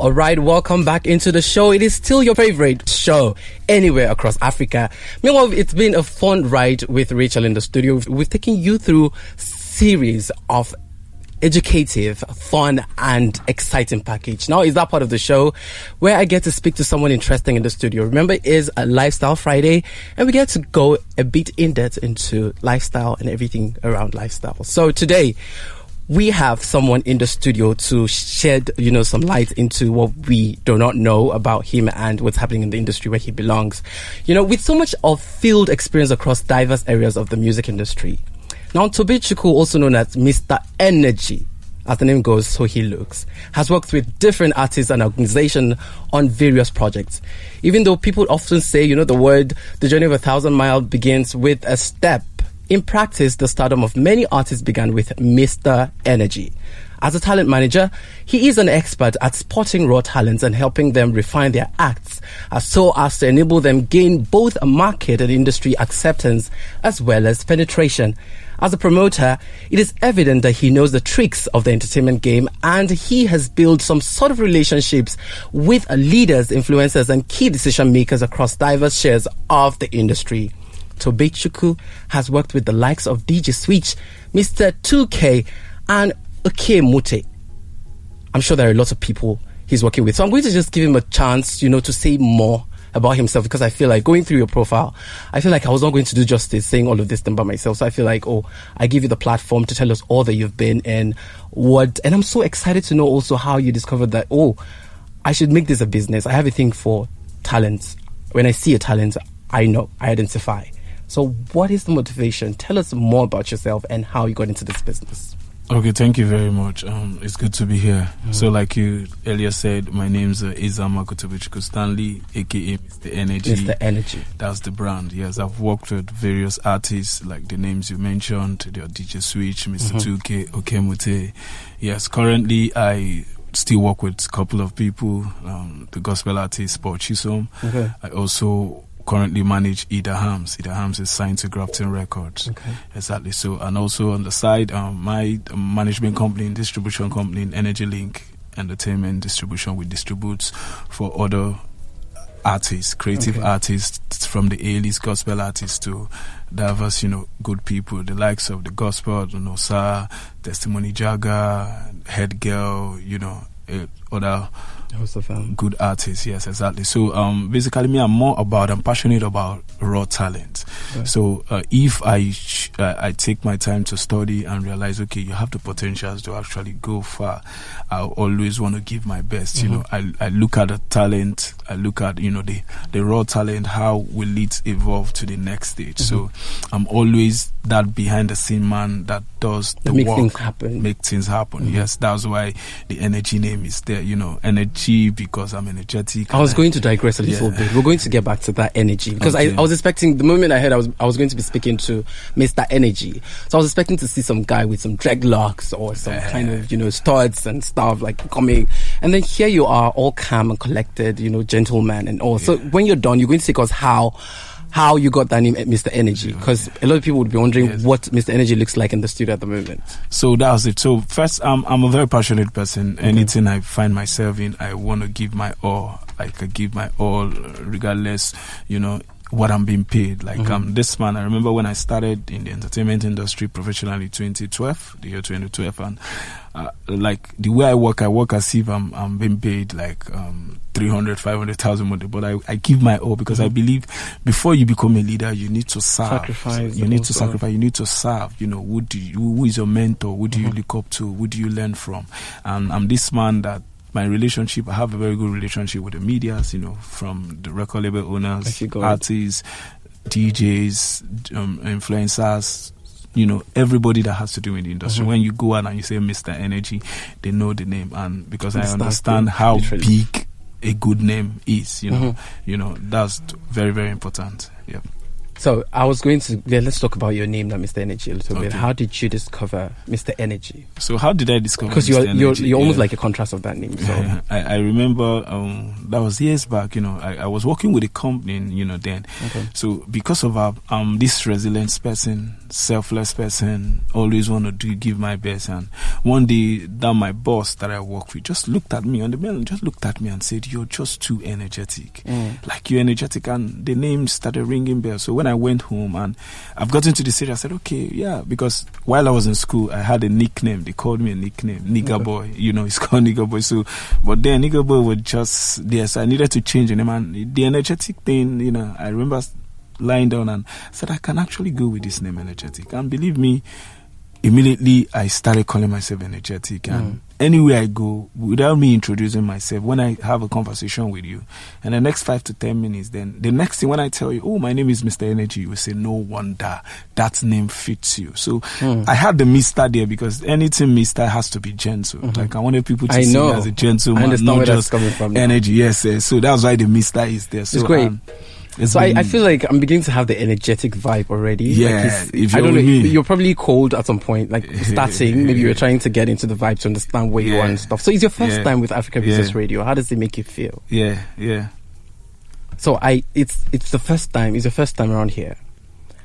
All right, welcome back into the show. It is still your favorite show anywhere across Africa. Meanwhile, it's been a fun ride with Rachel in the studio. We've taken you through series of educative, fun, and exciting package. Now is that part of the show where I get to speak to someone interesting in the studio. Remember, it is a Lifestyle Friday, and we get to go a bit in depth into lifestyle and everything around lifestyle. So today, we have someone in the studio to shed, some light into what we do not know about him and what's happening in the industry where he belongs. With so much of field experience across diverse areas of the music industry. Now, Tobechukwu, also known as Mr. Energy, as the name goes, so he looks, has worked with different artists and organizations on various projects. Even though people often say, the journey of 1,000 miles begins with a step. In practice, the stardom of many artists began with Mr. Energy. As a talent manager, he is an expert at spotting raw talents and helping them refine their acts, so as to enable them gain both a market and industry acceptance as well as penetration. As a promoter, it is evident that he knows the tricks of the entertainment game, and he has built some sort of relationships with leaders, influencers, and key decision makers across diverse shares of the industry. Tobechukwu has worked with the likes of DJ Switch, Mr. 2K, and Okemute. I'm sure there are lots of people he's working with. So I'm going to just give him a chance, to say more about himself, because I feel like going through your profile, I feel like I was not going to do justice saying all of this thing by myself. So I feel like, I give you the platform to tell us all that you've been and I'm so excited to know also how you discovered that, I should make this a business. I have a thing for talents. When I see a talent, I know, I identify. So what is the motivation? Tell us more about yourself and how you got into this business. Okay, thank you very much. It's good to be here. So like you earlier said, my name's Ezeamaku Tobechukwu Stanley, aka Mr. Energy. Mr. Energy. That's the brand. Yes, I've worked with various artists, like the names you mentioned, the DJ Switch, Mr. 2K, Okemute. Yes, currently I still work with a couple of people, the gospel artist Paul Chisom. Okay. I also currently manage Ida Hams. Ida Hams is signed to Grafton Records. Okay. Exactly. So, and also on the side, my management company, distribution company, Energy Link Entertainment Distribution, we distribute for other artists, creative artists, from the A-list gospel artists to diverse, good people, the likes of the gospel, Nosa, Testimony Jaga, Head Girl, other good artists. Yes, exactly. So basically me, I'm passionate about raw talent. Okay. So if I take my time to study and realize, okay, you have the potentials to actually go far, I always want to give my best. I look at the talent, I look at the raw talent, how will it evolve to the next stage. So I'm always that behind the scene man that does the work, make things happen. Yes, that's why the Energy name is there. Energy, because I'm energetic. I was going to digress a little bit. We're going to get back to that energy, because I was expecting, the moment I heard I was going to be speaking to Mr. Energy, so I was expecting to see some guy with some dreadlocks or some kind of studs and stuff like coming, and then here you are, all calm and collected, gentleman and all. So when you're done, you're going to take us how you got that name, Mr. Energy, because a lot of people would be wondering what Mr. Energy looks like in the studio at the moment. So that was it. So first, I'm a very passionate person. Anything I find myself in, I want to give my all. I could give my all, regardless, what I'm being paid. Like this man, I remember when I started in the entertainment industry professionally, the year 2012, and like the way I work as if I'm being paid like 300, 500,000 money, but I give my all, because I believe before you become a leader, you need to serve. You need to sacrifice. You need to serve. Who is your mentor? Who do you look up to? Who do you learn from? And I'm this man that my relationship, I have a very good relationship with the medias, from the record label owners, artists, DJs, influencers, everybody that has to do in the industry. When you go out and you say Mr. Energy, they know the name, and because I understand how big a good name is, that's very, very important. Yeah. So I was going to let's talk about your name now, Mr. Energy, a little bit. Okay. How did you discover Mr. Energy? So how did I discover? Because you're almost like a contrast of that name. So I remember that was years back. I was working with a company, then. Okay. So because of this resilient person, selfless person, always want to give my best. And one day, that my boss that I work with just looked at me on the mail, just looked at me and said, "You're just too energetic. Like you're energetic." And the name started ringing bells. So when I went home and I've gotten to the city, I said, okay, yeah, because while I was in school, I had a nickname. They called me a nickname, Nigger Boy. It's called Nigger Boy. So, but then Nigger Boy was just there. So I needed to change the name. And the energetic thing, I remember lying down and said, I can actually go with this name, energetic. And believe me, immediately I started calling myself energetic. And anywhere I go, without me introducing myself, when I have a conversation with you, and the next 5 to 10 minutes, then the next thing when I tell you, oh, my name is Mr. Energy, you will say, no wonder that name fits you. So I had the Mr. there because anything Mr. has to be gentle. Like I wanted people to see me as a gentleman, not just energy. Yes, so that's why the Mr. is there. So it's great. So I feel like I'm beginning to have the energetic vibe already. Yeah, I don't know. You're probably cold at some point, like starting. Maybe you're trying to get into the vibe to understand where you are and stuff. So it's your first time with Africa Business Radio. How does it make you feel? Yeah. So it's the first time. It's your first time around here.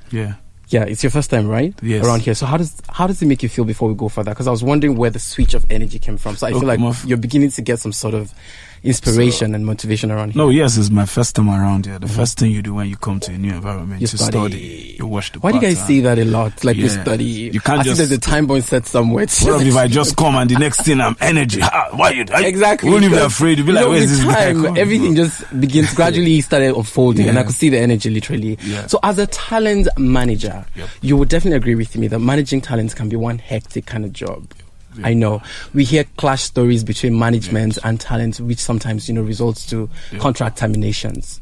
Yeah. Yeah, it's your first time, right? Yes. Around here. So how does it make you feel before we go further? Because I was wondering where the switch of energy came from. So I feel like you're beginning to get some sort of inspiration and motivation around here. No, yes, it's my first time around here. The first thing you do when you come to a new environment, you study. You watch the Why do you guys say that a lot? Like you study. You can't just. There's a time point set somewhere. What if I just come and the next thing I'm energy? Why you? Exactly. Won't you be afraid? You'll be like, where's this guy coming? Everything just begins gradually started unfolding, and I could see the energy literally. Yeah. So as a talent manager, you would definitely agree with me that managing talents can be one hectic kind of job. I know we hear clash stories between management and talent, which sometimes results to contract terminations.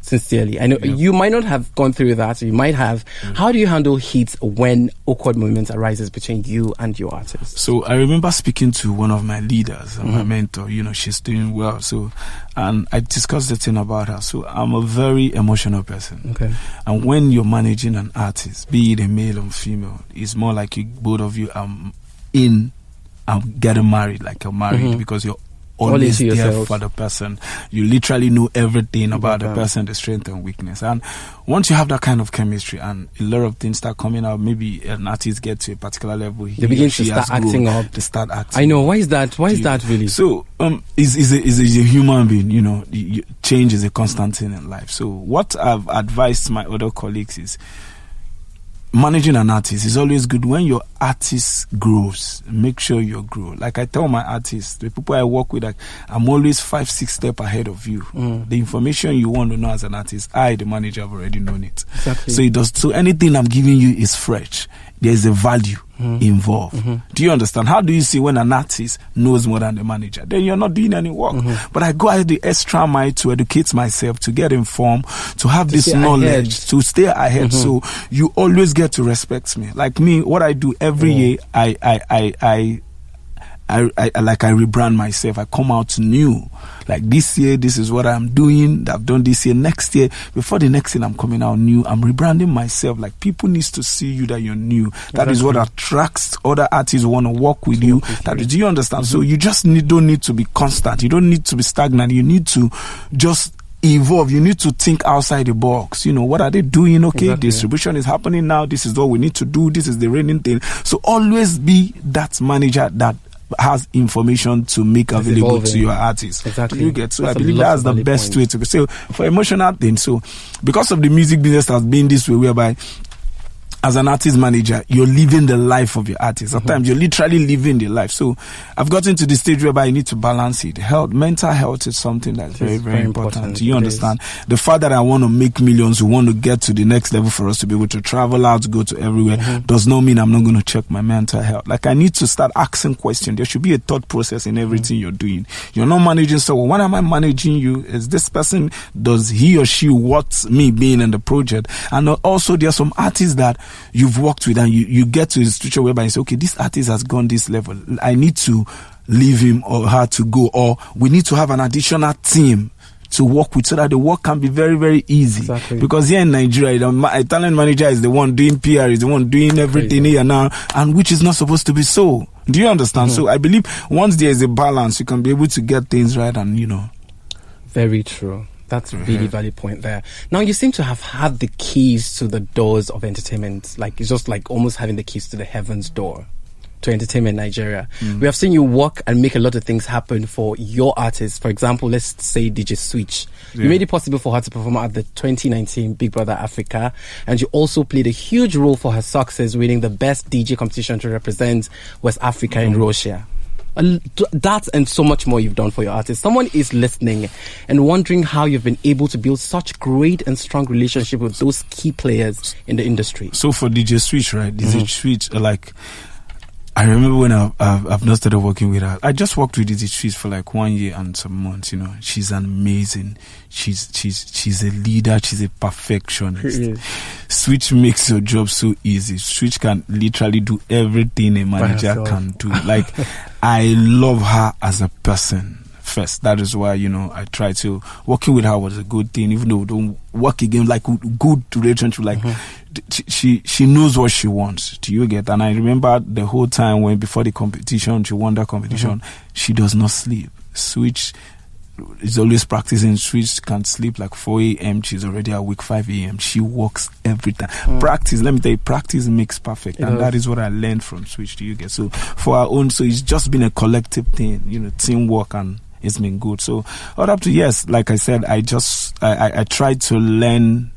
Sincerely, I know you might not have gone through that. You might have. How do you handle heat when awkward moments arises between you and your artist? So I remember speaking to one of my leaders, my mentor. She's doing well. So, and I discussed the thing about her. So I'm a very emotional person. Okay. And when you're managing an artist, be it a male or female, it's more like both of you I'm getting married, like you're married, because you're always there for the person. You literally know everything about the person, the strength and weakness. And once you have that kind of chemistry and a lot of things start coming out, maybe an artist gets to a particular level, they begin to start acting up. They start acting. I know. Why is that? Why is that really? So, is a human being. Change is a constant thing in life. So, what I've advised my other colleagues is, managing an artist is always good. When your artist grows, make sure you grow. Like I tell my artists, the people I work with, I'm always 5-6 steps ahead of you. The information you want to know as an artist, the manager, have already known it. Exactly. So anything I'm giving you is fresh. There's a value involved. Do you understand? How do you see when an artist knows more than the manager? Then you're not doing any work. But I go out the extra mile to educate myself, to get informed, to have this knowledge, to stay ahead. So you always get to respect me. Like me, what I do every year, I rebrand myself. I come out new. Like this year, this is what I'm doing. I've done this year. Next year, before the next thing, I'm coming out new. I'm rebranding myself. Like people needs to see you that you're new. That is what attracts other artists who want to work with you. Do you understand? So you just don't need to be constant. You don't need to be stagnant. You need to just evolve. You need to think outside the box. What are they doing? Okay, distribution is happening now. This is what we need to do. This is the reigning thing. So always be that manager that has information to make available to your artists. Exactly. You get so I believe that's the best way to go. So for emotional things, so because of the music business has been this way, whereby as an artist manager, you're living the life of your artist. Sometimes you're literally living the life. So I've gotten to the stage whereby you need to balance it. Mental health is something that's very, very important. Do you understand? The fact that I want to make millions, who want to get to the next level for us to be able to travel out, go to everywhere, does not mean I'm not going to check my mental health. Like I need to start asking questions. There should be a thought process in everything you're doing. You're not managing someone. When am I managing you? Is this person, does he or she want me being in the project? And also there are some artists that you've worked with and you get to a situation whereby you say, okay, this artist has gone this level. I need to leave him or her to go, or we need to have an additional team to work with so that the work can be very, very easy. Exactly. Because here in Nigeria, a talent manager is the one doing PR, is the one doing everything here now, and which is not supposed to be so. Do you understand? So I believe once there is a balance, you can be able to get things right and, Very true. That's a really valid point there. Now, you seem to have had the keys to the doors of entertainment. Like, it's just like almost having the keys to the heaven's door to entertainment Nigeria. We have seen you work and make a lot of things happen for your artists. For example, let's say DJ Switch. You made it possible for her to perform at the 2019 Big Brother Africa, and you also played a huge role for her success, winning the best DJ competition to represent West Africa in Russia. That and so much more you've done for your artists. Someone is listening and wondering how you've been able to build such great and strong relationship with those key players in the industry. So for DJ Switch, right? DJ Switch, like, I remember when I've not started working with her. I just worked with DJ Switch for like 1 year and some months. She's amazing. She's a leader. She's a perfectionist. Switch makes your job so easy. Switch can literally do everything a manager can do. Like, I love her as a person. First, that is why I try to working with her was a good thing, even though we don't work again like good relationship. Like she knows what she wants. Do you get? And I remember the whole time when before the competition, she won that competition. She does not sleep. Switch is always practicing. Switch can't sleep like 4 a.m. She's already awake 5 a.m. She works every time. Practice, let me tell you, practice makes perfect. And that is what I learned from Switch. Do you get? So for our own, so it's just been a collective thing, teamwork, and it's been good. So all up to, yes, like I said, I tried to learn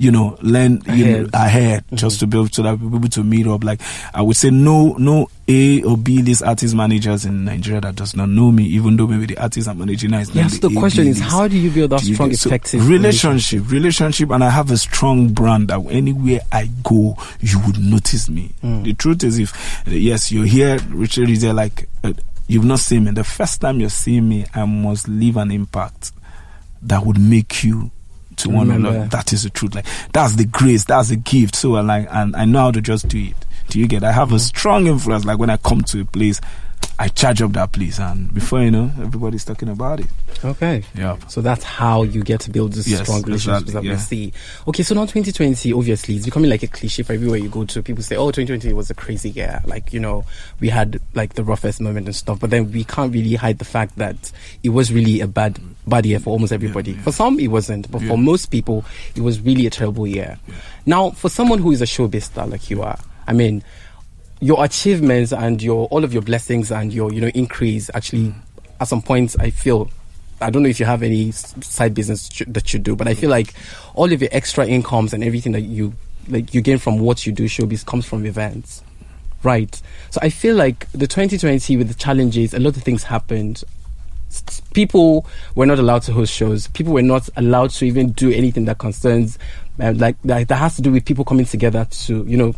ahead just to be able to be able to meet up. Like, I would say no A or B list artist managers in Nigeria that does not know me, even though maybe the artist I'm managing now is not the question is, how do you build that strong, effective relationship? And I have a strong brand that anywhere I go, you would notice me. The truth is, if you're here, Richard is there, like, you've not seen me. The first time you're seeing me, I must leave an impact that would make you to want to love. That is the truth. Like, that's the grace, that's the gift. So and I know how to just do it. Do you get? I have a strong influence. Like, when I come to a place, I charge up that place, and before you know, everybody's talking about it. Okay. Yeah. So that's how you get to build this strong relationships that we see. Okay, so now 2020, obviously, it's becoming like a cliche for everywhere you go to. People say, oh, 2020 was a crazy year. Like, we had like the roughest moment and stuff, but then we can't really hide the fact that it was really a bad year for almost everybody. For some, it wasn't, but for most people, it was really a terrible year. Now, for someone who is a showbiz star like you are, I mean, your achievements and all of your blessings and your increase, actually, at some points, I don't know if you have any side business that you do, but I feel like all of your extra incomes and everything that you gain from what you do showbiz comes from events, right? So I feel like the 2020 with the challenges, a lot of things happened. People were not allowed to host shows. People were not allowed to even do anything that concerns, that has to do with people coming together to,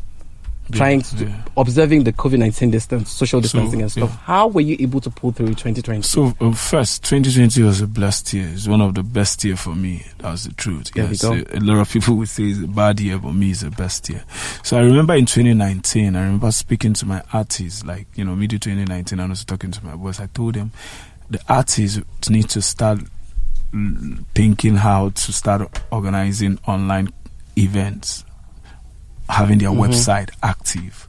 observing the COVID-19 distance, social distancing and stuff. How were you able to pull through 2020? So first, 2020 was a blessed year. It's one of the best year for me. That was the truth. Yes, a lot of people would say it's a bad year, but me, it's the best year. So I remember in 2019, I remember speaking to my artists, like, mid 2019, I was talking to my boss. I told them the artists need to start thinking how to start organizing online events, having their website active.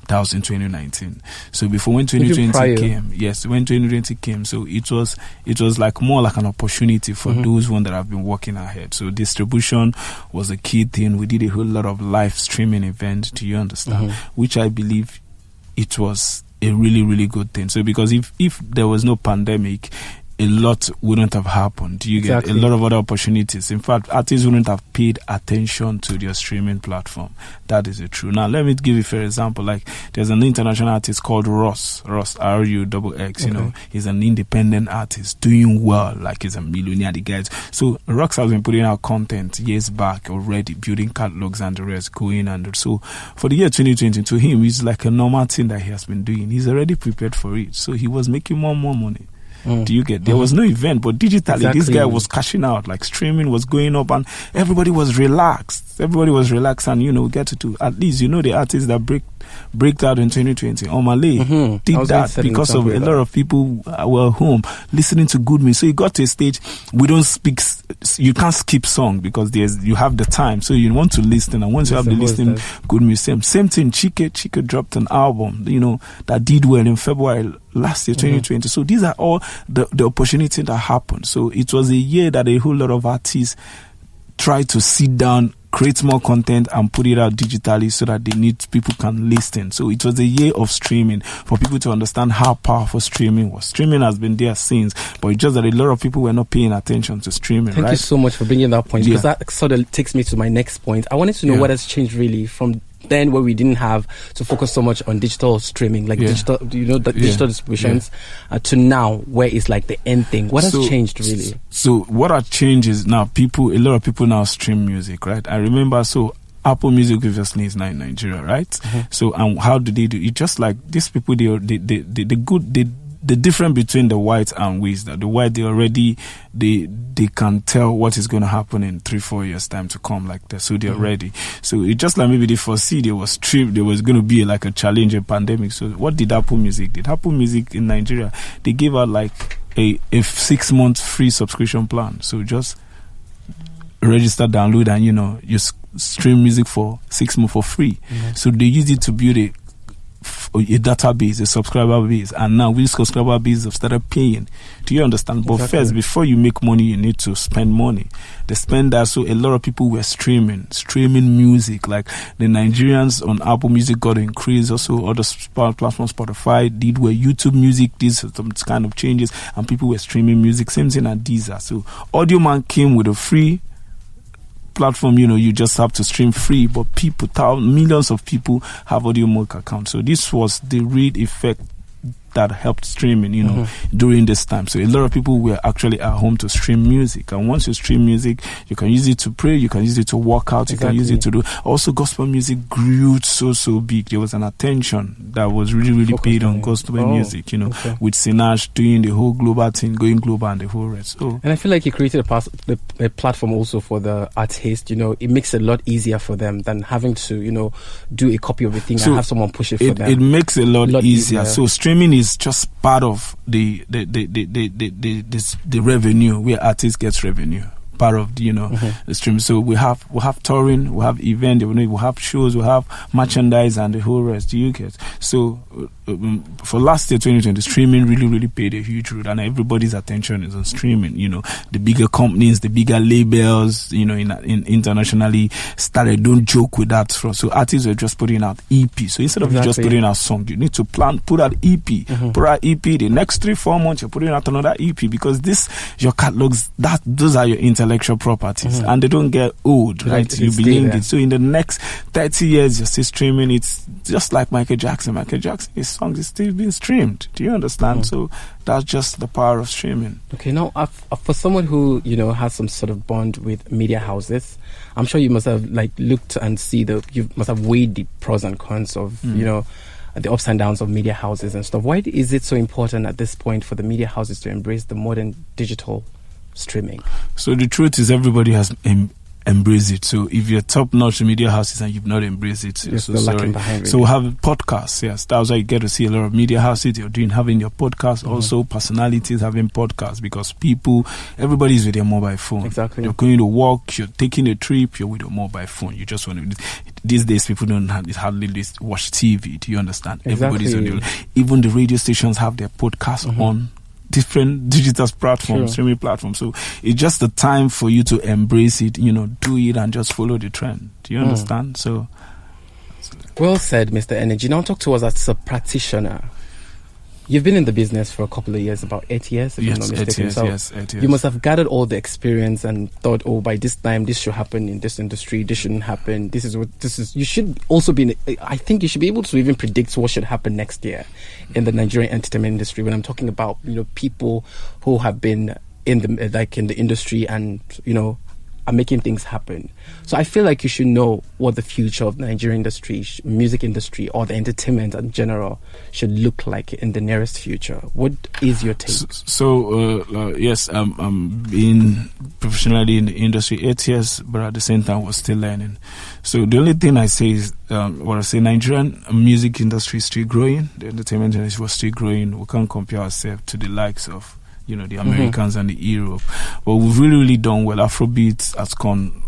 That was in 2019. So before when 2020 came, so it was like more like an opportunity for those ones that have been working ahead. So distribution was a key thing. We did a whole lot of live streaming events. Do you understand? Which I believe it was a really, really good thing. So because if there was no pandemic, a lot wouldn't have happened. You get a lot of other opportunities. In fact, artists wouldn't have paid attention to their streaming platform. That is the truth. Now, let me give you for example. Like, there's an international artist called Ross RUXX. He's an independent artist doing well. Like, he's a millionaire. The guys. So Ross has been putting out content years back already, building catalogs and the rest going. And so for the year 2020, to him, it's like a normal thing that he has been doing. He's already prepared for it. So he was making more money. Do you get? There was no event, but digitally, this guy was cashing out. Like, streaming was going up, and everybody was relaxed. And we get to do at least, the artists that break break out in 2020. Omale did that because of a lot of people were home listening to good music. So you got to a stage, you can't skip song because you have the time. So you want to listen, and once you have the listening, good music. Same thing, Chike dropped an album, that did well in February last year, 2020. So these are all the opportunity that happened. So it was a year that a whole lot of artists tried to sit down, create more content and put it out digitally so that people can listen. So it was a year of streaming for people to understand how powerful streaming was. Streaming has been there since, but it's just that a lot of people were not paying attention to streaming. Thank you so much for bringing that point, because that sort of takes me to my next point. I wanted to know what has changed really from then, where we didn't have to focus so much on digital streaming, like digital distributions, to now where it's like the end thing. What has changed really? So what has changed is now a lot of people now stream music, right? I remember, Apple Music obviously is now in Nigeria, right? So, and how do they do it? Just like these people, the difference between the white and we is that the white, they can tell what is going to happen in 3-4 years time to come, like that. So they're ready. So it's just like maybe they foresee there was going to be like a challenge, a pandemic. So what did Apple Music did? Apple Music in Nigeria, they gave out like a 6-month free subscription plan. So just register, download, and you stream music for 6 months for free. So they use it to build a database, a subscriber base, and now with subscriber base have started paying. Do you understand? But first, before you make money, you need to spend money. They spend that, so a lot of people were streaming music. Like the Nigerians on Apple Music got increased. Also, other platforms, Spotify did where YouTube Music did some kind of changes, and people were streaming music. Same thing at Deezer. So Audio Man came with a free platform, you just have to stream free, but millions of people have Audiomack accounts. So this was the real effect that helped streaming, during this time. So a lot of people were actually at home to stream music. And once you stream music, you can use it to pray, you can use it to work out, you can use it to do. Also, gospel music grew so big. There was an attention that was really paid on gospel music, with Sinach doing the whole global thing, going global and the whole rest. So, and I feel like he created a platform also for the artists. It makes it a lot easier for them than having to, do a copy of a thing and have someone push it for them. It makes it a lot easier. So streaming is just part of the revenue, where artists get revenue. Part of the stream. So we have touring, we have event, we have shows, we have merchandise, and the whole rest. You get. So for last year 2020, streaming really played a huge role, and everybody's attention is on streaming. The bigger companies, the bigger labels, in internationally started. Don't joke with that. So artists were just putting out EP. So instead of just putting out song, you need to put out EP. Put out EP. The next 3-4 months, you're putting out another EP, because your catalogs, those are your intellectual properties, and they don't get old, right? You believe it. So in the next 30 years, you're still streaming. It's just like Michael Jackson. His songs is still being streamed. Do you understand? So that's just the power of streaming. Okay, now for someone who has some sort of bond with media houses, I'm sure you must have looked and you must have weighed the pros and cons of the ups and downs of media houses and stuff. Why is it so important at this point for the media houses to embrace the modern digital streaming? So the truth is, everybody has embraced it. So if you're top-notch media houses and you've not embraced it, you're so sorry. So we have podcasts. Yes, that's why you get to see a lot of media houses. You're having your podcast. Also, personalities having podcasts, because everybody's with their mobile phone. Exactly. You're going to work. You're taking a trip. You're with your mobile phone. You just want to. These days, people don't hardly watch TV. Do you understand? Exactly. Everybody's even the radio stations have their podcasts on different digital platforms, streaming platforms. So it's just the time for you to embrace it, do it and just follow the trend. Do you understand? So, well said, Mr. Energy. Now talk to us as a practitioner. You've been in the business for a couple of years, about 8 years, if I'm not mistaken. 8 years. You must have gathered all the experience and thought, by this time, this should happen in this industry, this shouldn't happen, this is. You should also I think you should be able to even predict what should happen next year in the Nigerian entertainment industry. When I'm talking about, people who have been in the industry and, are making things happen. So I feel like you should know what the future of the Nigerian industry, music industry, or the entertainment in general should look like in the nearest future. What is your take? Yes, I'm been professionally in the industry 8 years, but at the same time, we're still learning. So the only thing I say is, Nigerian music industry is still growing. The entertainment industry was still growing. We can't compare ourselves to the likes of, the Americans and the Europe. But we've really done well. Afrobeat has gone,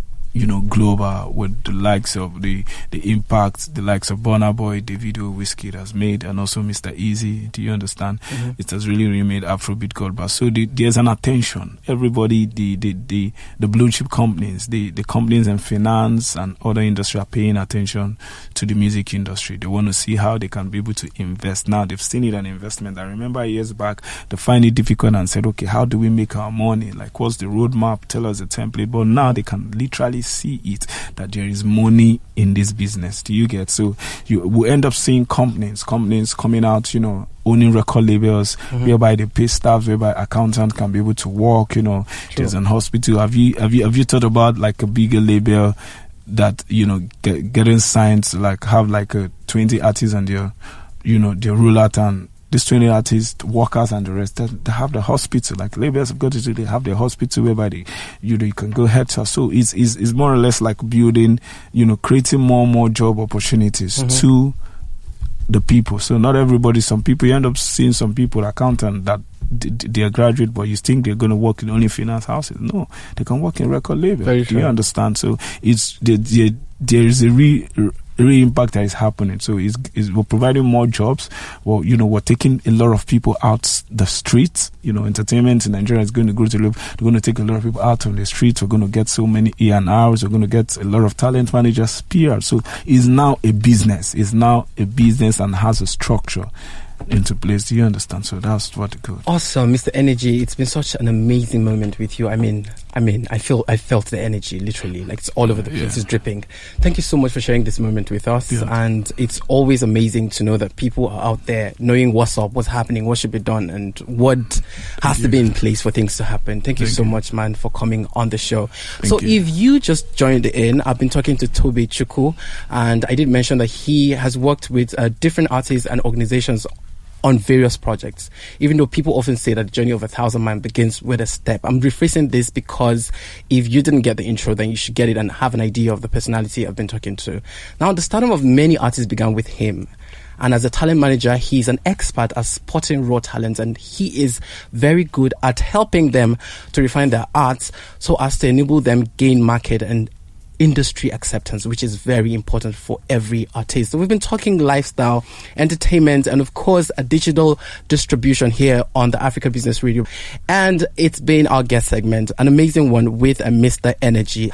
global with the likes of the impact, the likes of Burna Boy, Davido, Wizkid has made, and also Mr. Easy. Do you understand? Mm-hmm. It has really made Afrobeat global. So there's an attention. Everybody, the blue chip companies, the companies in finance and other industry are paying attention to the music industry. They want to see how they can be able to invest. Now they've seen it an investment. I remember years back, they find it difficult and said, okay, how do we make our money? Like, what's the roadmap? Tell us the template. But now they can literally see it, that there is money in this business. Do you get? So you will end up seeing companies coming out, owning record labels, whereby they pay staff, whereby accountants can be able to work. Sure. There's an hospital. Have you thought about like a bigger label that getting signed to like have like a 20 artists and their rollout, and these 20 artists, workers, and the rest, they have the hospital. Like labels have got to do, they have the hospital whereby they, you can go head to. So it's more or less like building, creating more and more job opportunities to the people. So not everybody. Some people, you end up seeing some people, accountant, that they are graduate, but you think they're going to work in only finance houses. No, they can work in record label. Do you understand? So there is a real impact that is happening. So we're providing more jobs. Well, we're taking a lot of people out the streets. Entertainment in Nigeria is going to grow to live. They're going to take a lot of people out on the streets. We're going to get so many E&Rs. We're going to get a lot of talent managers, PR. So it's now a business. It's now a business and has a structure into place. Do you understand? So that's what it goes. Awesome, Mr. Energy. It's been such an amazing moment with you. I felt the energy literally, like it's all over the place. It's dripping. Thank you so much for sharing this moment with us. And it's always amazing to know that people are out there knowing what's up, what's happening, what should be done, and what has to be in place for things to happen. Thank you so much, man, for coming on the show. If you just joined in, I've been talking to Tobechukwu, and I did mention that he has worked with different artists and organizations on various projects, even though people often say that the journey of 1,000 miles begins with a step. I'm rephrasing this because if you didn't get the intro, then you should get it and have an idea of the personality I've been talking to. Now, the stardom of many artists began with him. And as a talent manager, he's an expert at spotting raw talents, and he is very good at helping them to refine their arts so as to enable them gain market and industry acceptance, which is very important for every artist. So we've been talking lifestyle, entertainment, and of course a digital distribution here on the Africa Business Radio. And it's been our guest segment, an amazing one with Mr. Energy.